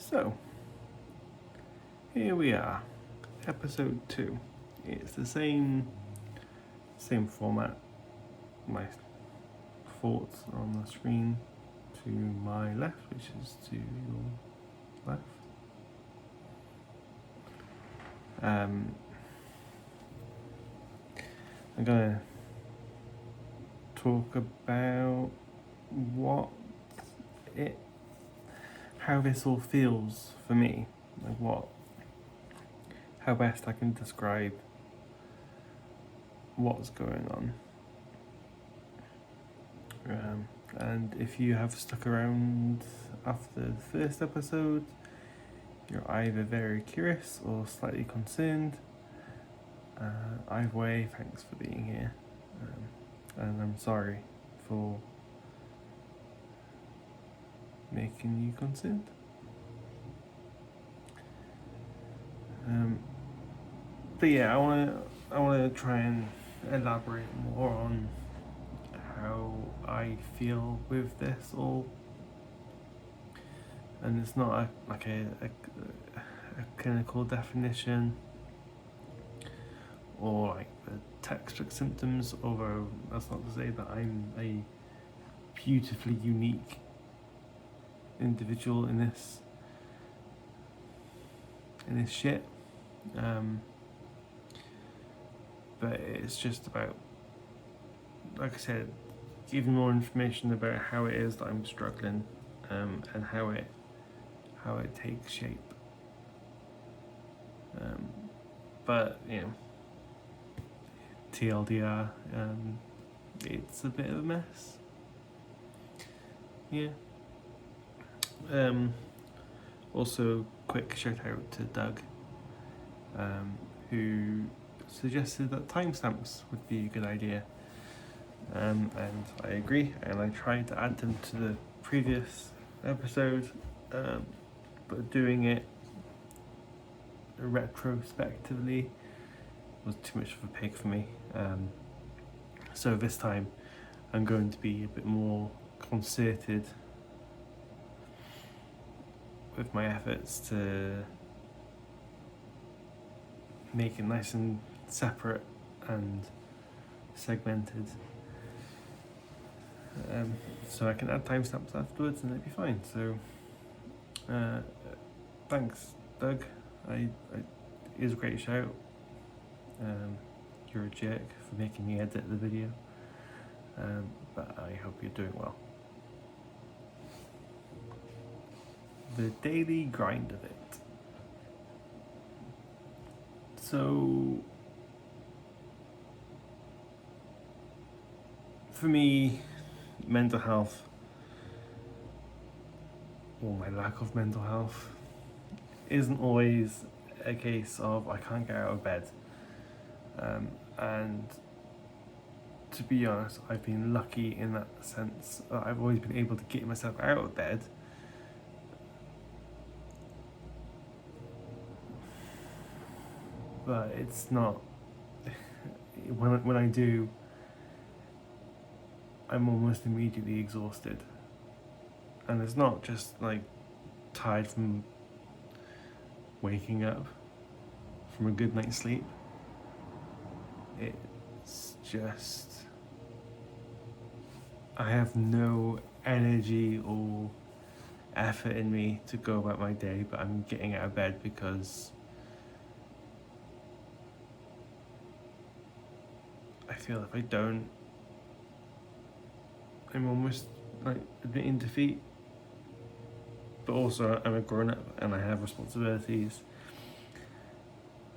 So, here we are, episode 2. It's the same format. My thoughts are on the screen to my left, which is to your left. I'm gonna talk about how this all feels for me, like how best I can describe what's going on. And if you have stuck around after the first episode, you're either very curious or slightly concerned. Either way, thanks for being here. And I'm sorry for making you concerned. But yeah, I wanna try and elaborate more on how I feel with this all. And it's not a clinical definition or like the textbook symptoms, although that's not to say that I'm a beautifully unique individual in this shit. But it's just about, like I said, giving more information about how it is that I'm struggling, and how it takes shape. But you know, TLDR, it's a bit of a mess. Yeah. Also, quick shout out to Doug, who suggested that timestamps would be a good idea. And I agree, and I tried to add them to the previous episode, but doing it retrospectively was too much of a pig for me. So this time I'm going to be a bit more concerted with my efforts to make it nice and separate and segmented, so I can add timestamps afterwards and it'll be fine. So thanks, Doug. It is a great shout. You're a jerk for making me edit the video, but I hope you're doing well. The daily grind of it. So, for me, mental health, or my lack of mental health, isn't always a case of I can't get out of bed. And to be honest, I've been lucky in that sense. I've always been able to get myself out of bed. But it's not, when I do, I'm almost immediately exhausted. And it's not just like tired from waking up from a good night's sleep. It's just, I have no energy or effort in me to go about my day, but I'm getting out of bed because I feel if I don't, I'm almost like admitting defeat. But also, I'm a grown up and I have responsibilities.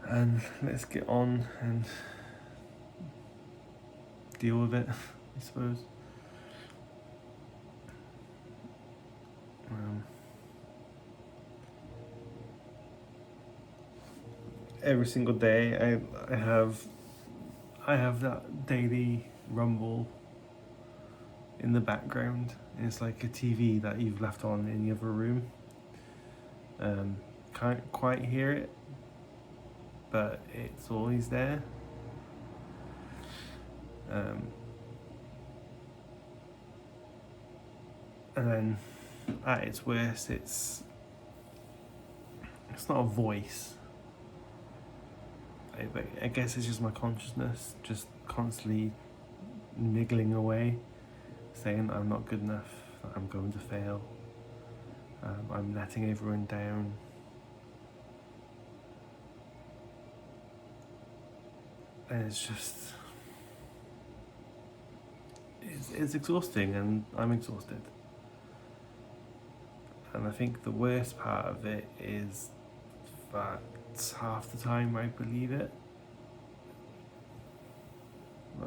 And let's get on and deal with it, I suppose. Every single day, I have that daily rumble in the background. It's like a TV that you've left on in the other room. Can't quite hear it, but it's always there. And then at its worst, it's it's not a voice. I guess it's just my consciousness just constantly niggling away, saying I'm not good enough, I'm going to fail, I'm letting everyone down. And it's just, it's exhausting, and I'm exhausted. And I think the worst part of it is that half the time I believe it.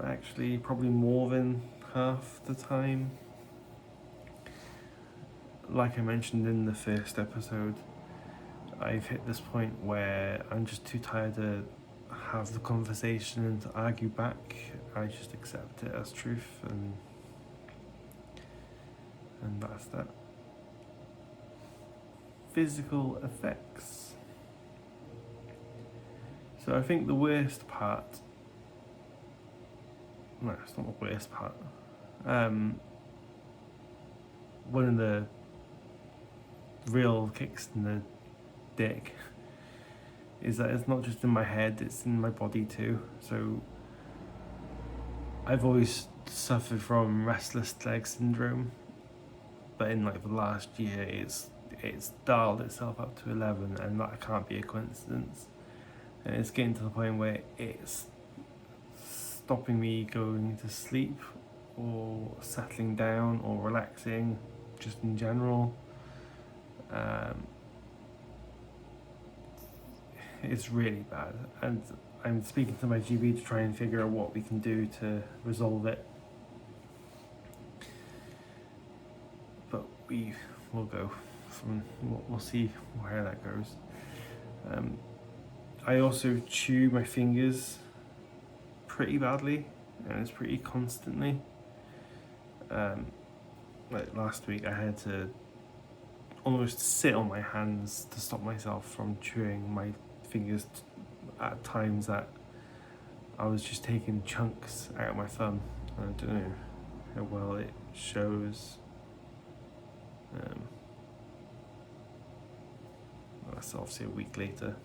Actually, probably more than half the time. Like I mentioned in the first episode, I've hit this point where I'm just too tired to have the conversation and to argue back. I just accept it as truth, and that's that. Physical effects. So I think the worst part, no, it's not the worst part. One of the real kicks in the dick is that it's not just in my head, it's in my body too. So I've always suffered from restless leg syndrome, but in like the last year it's dialed itself up to 11, and that can't be a coincidence. And it's getting to the point where it's stopping me going to sleep or settling down or relaxing just in general. It's really bad, and I'm speaking to my GP to try and figure out what we can do to resolve it. But we will go from, we'll see where that goes. I also chew my fingers pretty badly, and it's pretty constantly. Like last week I had to almost sit on my hands to stop myself from chewing my fingers at times that I was just taking chunks out of my thumb. I don't know how well it shows. That's obviously a week later.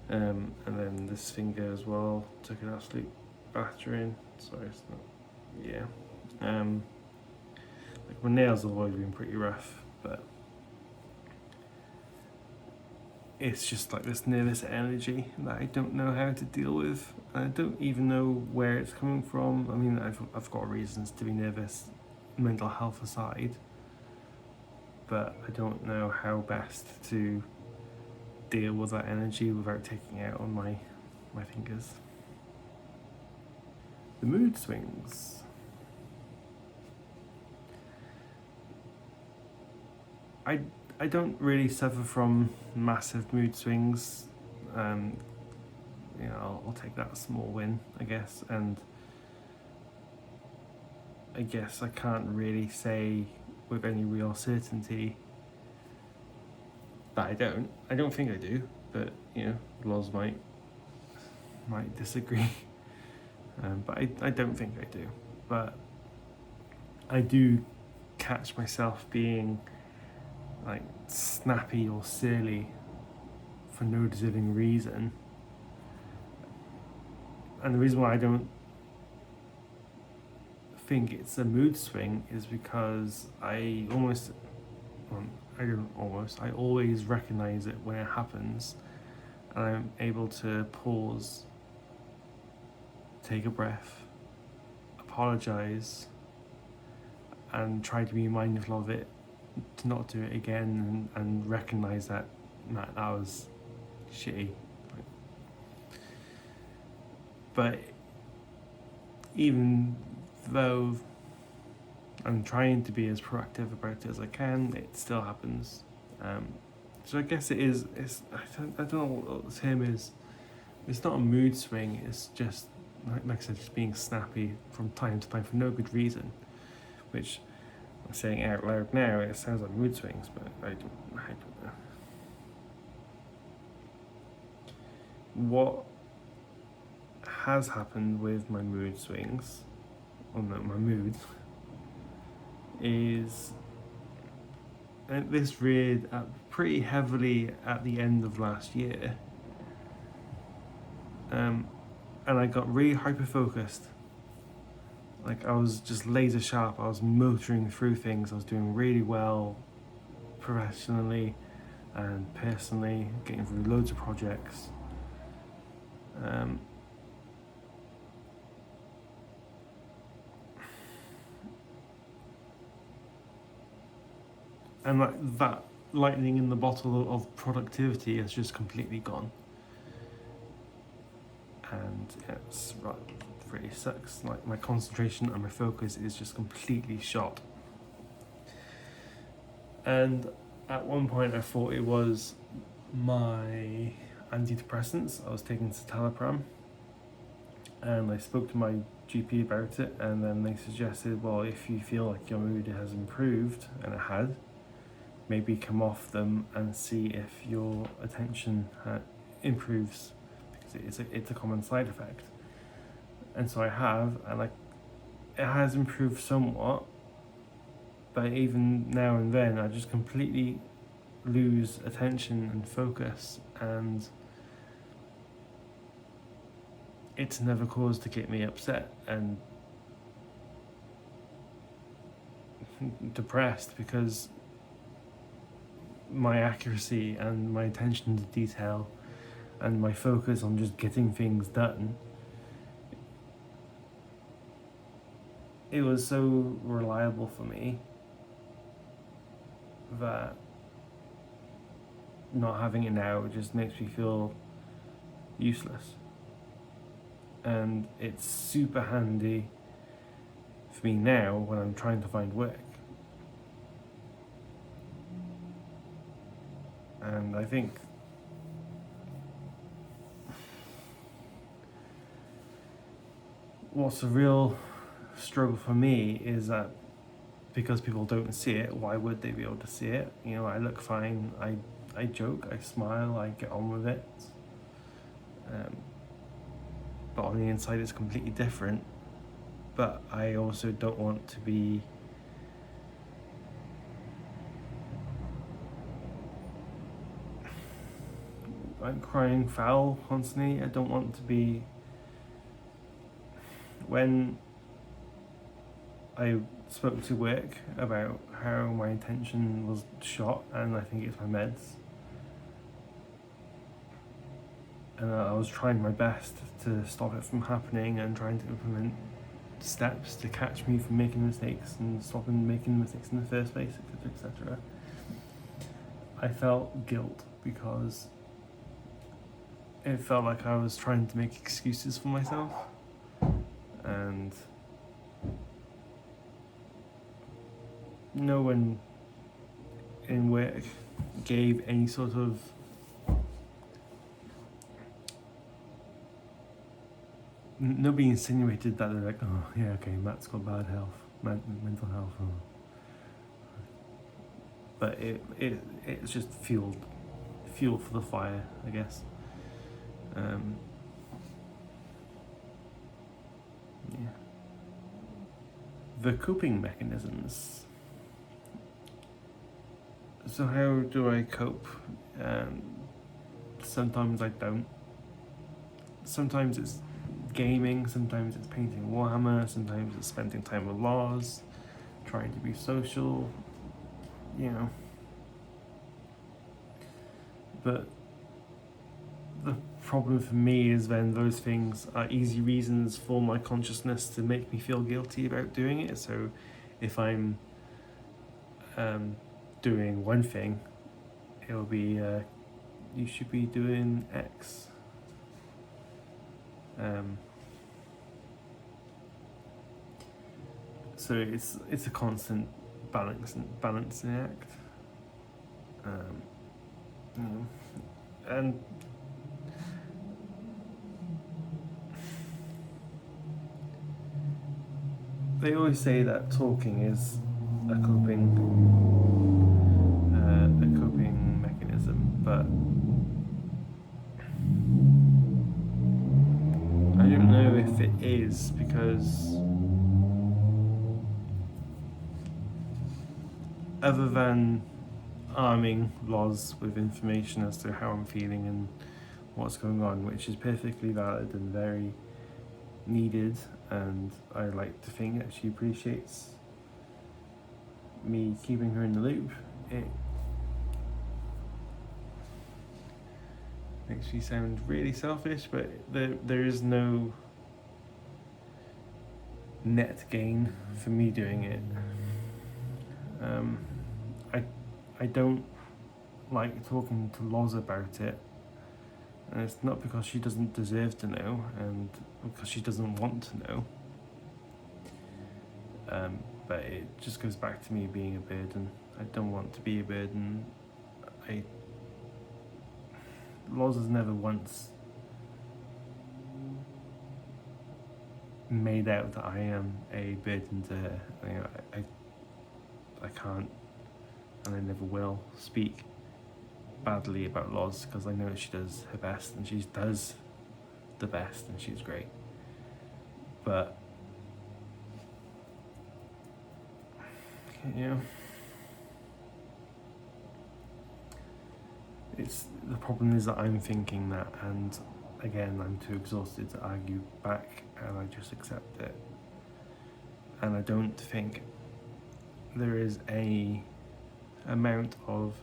And then this finger as well took an absolute battering. Sorry, it's not. Yeah. Like my nails have always been pretty rough, but it's just like this nervous energy that I don't know how to deal with. I don't even know where it's coming from. I mean, I've got reasons to be nervous, mental health aside, but I don't know how best to deal with that energy without taking it out on my fingers. The mood swings. I don't really suffer from massive mood swings. You know, I'll take that small win, I guess, and I guess I can't really say with any real certainty that I don't think I do, but you know, Loz might disagree. But I don't think I do. But I do catch myself being like snappy or silly for no deserving reason. And the reason why I don't think it's a mood swing is because I always recognize it when it happens, and I'm able to pause, take a breath, apologize, and try to be mindful of it, to not do it again, and recognize that that was shitty. But even though I'm trying to be as proactive about it as I can, it still happens. So I guess it is. I don't know what the term is. It's not a mood swing. It's just like I said, just being snappy from time to time for no good reason. Which I'm saying out loud now, it sounds like mood swings, but I don't know. What has happened with my mood swings, or my mood, is And this reared up pretty heavily at the end of last year. And I got really hyper focused. Like, I was just laser sharp. I was motoring through things. I was doing really well professionally and personally, getting through loads of projects. And that lightning in the bottle of productivity has just completely gone. And it's right, it really sucks. Like, my concentration and my focus is just completely shot. And at one point I thought it was my antidepressants. I was taking citalopram, and I spoke to my GP about it, and then they suggested, well, if you feel like your mood has improved, and it had, maybe come off them and see if your attention improves, because it's a common side effect. And so I have, and it has improved somewhat, but even now and then I just completely lose attention and focus, and it's never cause to get me upset and depressed, because my accuracy and my attention to detail and my focus on just getting things done, it was so reliable for me that not having it now just makes me feel useless. And it's super handy for me now when I'm trying to find work. And I think what's a real struggle for me is that because people don't see it, why would they be able to see it? You know, I look fine, I joke, I smile, I get on with it. But on the inside it's completely different. But I also don't want to be I'm crying foul constantly. I don't want to be. When I spoke to work about how my attention was shot, and I think it's my meds, and I was trying my best to stop it from happening and trying to implement steps to catch me from making mistakes and stopping making mistakes in the first place, etc., etc. I felt guilt because it felt like I was trying to make excuses for myself, and no one in work gave any sort of nobody insinuated that they're like, oh yeah, okay, Matt's got bad health, mental health, but it's just fuel for the fire, I guess. Yeah. The coping mechanisms. So how do I cope? Sometimes I don't. Sometimes it's gaming, sometimes it's painting Warhammer, sometimes it's spending time with Lars, trying to be social, you know. But the problem for me is when those things are easy reasons for my consciousness to make me feel guilty about doing it. So if I'm doing one thing, it'll be you should be doing X. So it's a constant balancing act. You know, and they always say that talking is a coping mechanism, but I don't know if it is, because other than arming Loz with information as to how I'm feeling and what's going on, which is perfectly valid and very needed, and I like to think that she appreciates me keeping her in the loop. It makes me sound really selfish, but there is no net gain for me doing it. I don't like talking to Loz about it, and it's not because she doesn't deserve to know and because she doesn't want to know, but it just goes back to me being a burden. I don't want to be a burden. Loz has never once made out that I am a burden to her. I can't, and I never will, speak badly about Loz, because I know she does her best, and she does the best, and she's great. But it's the problem is that I'm thinking that, and again, I'm too exhausted to argue back, and I just accept it. And I don't think there is a amount of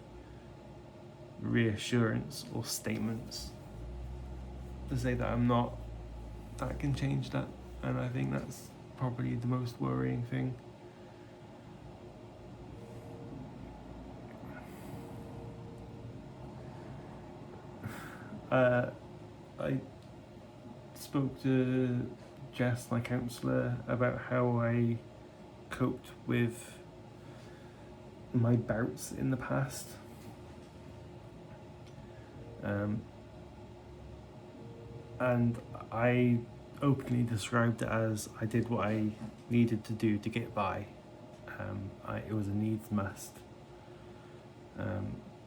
reassurance or statements to say that I'm not, that can change that. And I think that's probably the most worrying thing. I spoke to Jess, my counsellor, about how I coped with my bouts in the past. And I openly described it as I did what I needed to do to get by. It was a needs must.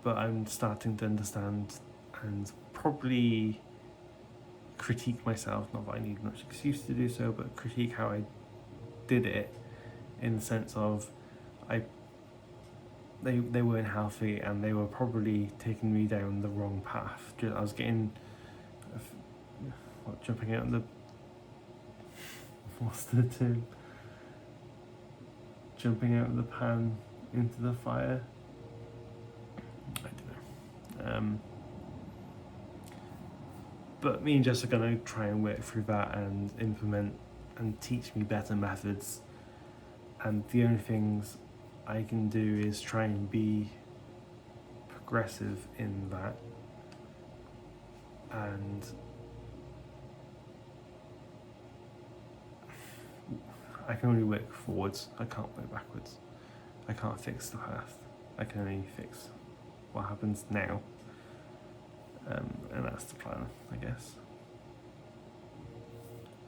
But I'm starting to understand and probably critique myself, not that I need much excuse to do so, but critique how I did it, in the sense of they weren't healthy and they were probably taking me down the wrong path. I was getting jumping out of the what's the term? Jumping out of the pan into the fire. I don't know. But me and Jess are going to try and work through that and implement and teach me better methods. And the only things I can do is try and be progressive in that. And I can only work forwards. I can't work backwards. I can't fix the past. I can only fix what happens now. And that's the plan, I guess.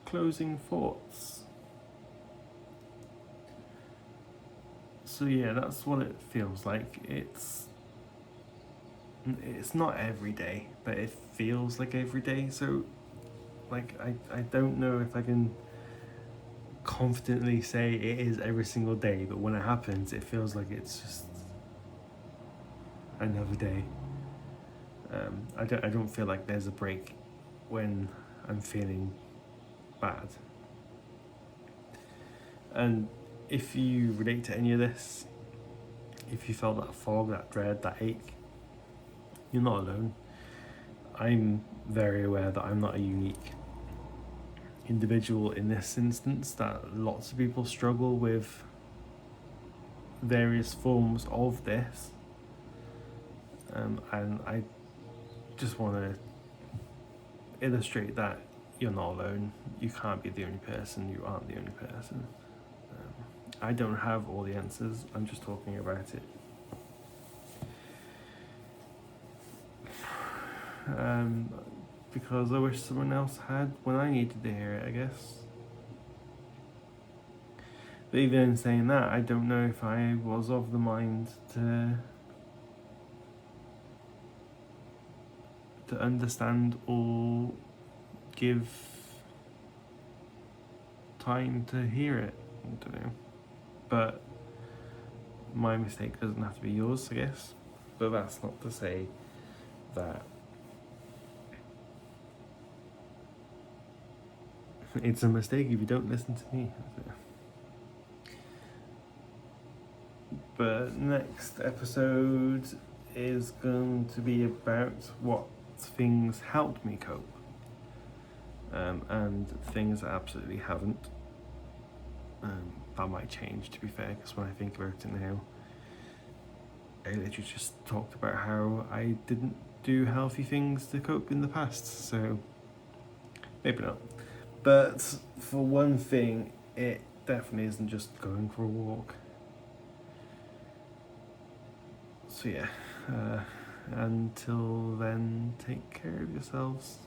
Closing thoughts. So yeah, that's what it feels like. It's not every day, but it feels like every day. So like I don't know if I can confidently say it is every single day, but when it happens, it feels like it's just another day. I don't feel like there's a break when I'm feeling bad. And if you relate to any of this, if you felt that fog, that dread, that ache, you're not alone. I'm very aware that I'm not a unique individual in this instance, that lots of people struggle with various forms of this. And I just want to illustrate that you're not alone. You can't be the only person. You aren't the only person. I don't have all the answers. I'm just talking about it. Because I wish someone else had when I needed to hear it, I guess. But even in saying that, I don't know if I was of the mind to understand or give time to hear it. I don't know. But my mistake doesn't have to be yours, I guess. But that's not to say that it's a mistake if you don't listen to me. But next episode is going to be about what things helped me cope, and things that absolutely haven't. That might change, to be fair, because when I think about it now, I literally just talked about how I didn't do healthy things to cope in the past, so maybe not. But for one thing, it definitely isn't just going for a walk. So yeah, until then, take care of yourselves.